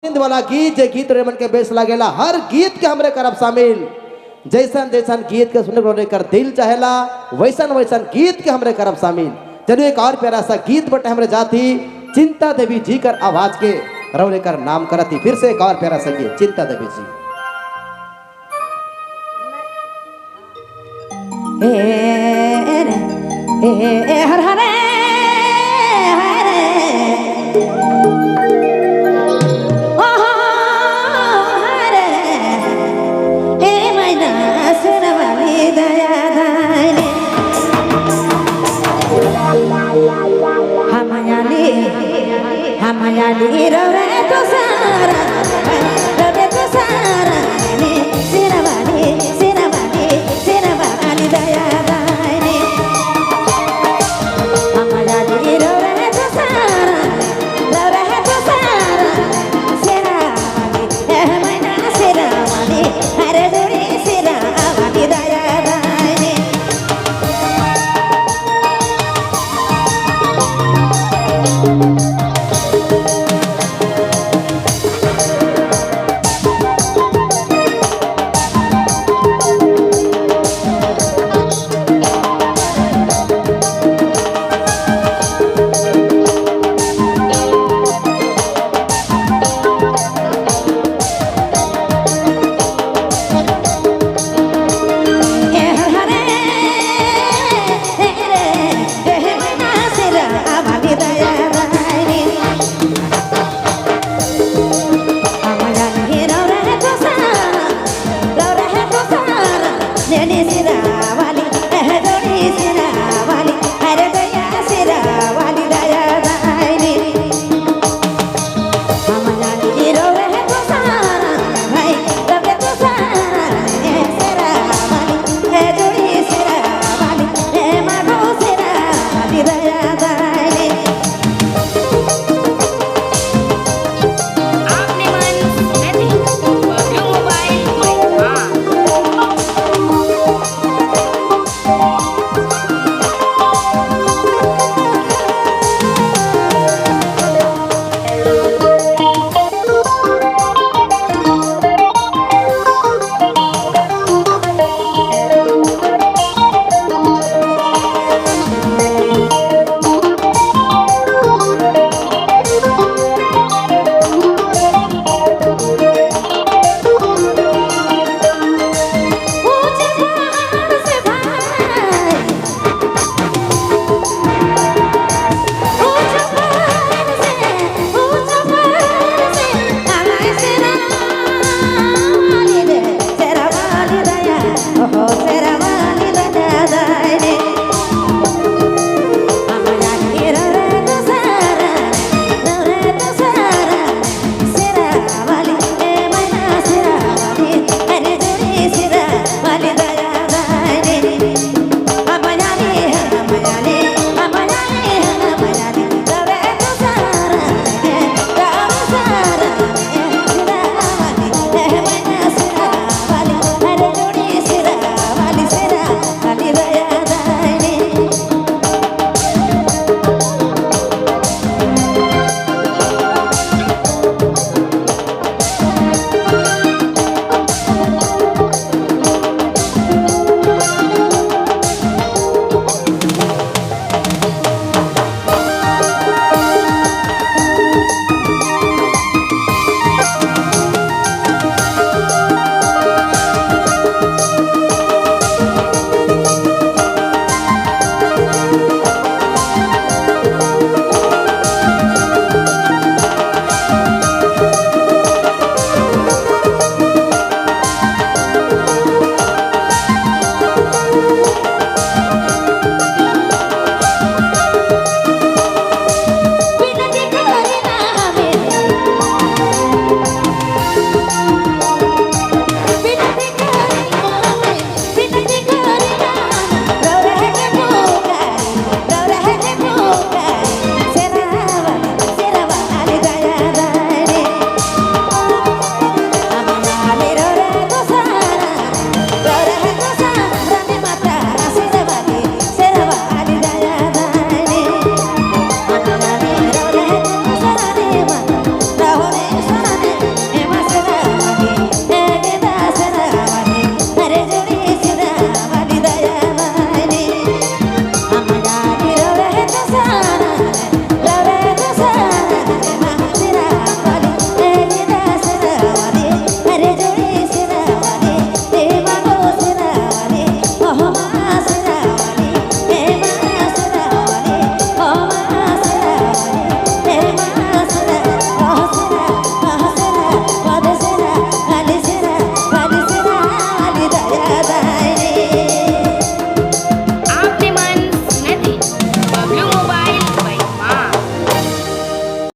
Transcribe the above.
हिंद वाला गीत जे गीत रे मन के बेस लागेला हर गीत के हमरे करब शामिल। जैसन जैसन गीत के सुनने कर दिल चाहेला वैसन वैसन गीत के हमरे करब शामिल। चलिए एक और प्यारा सा गीत बटे हमरे जाती चिंता देवी जी कर आवाज के रौले कर नाम करती। फिर से एक और प्यारा सा गीत चिंता देवी जी। हर हरे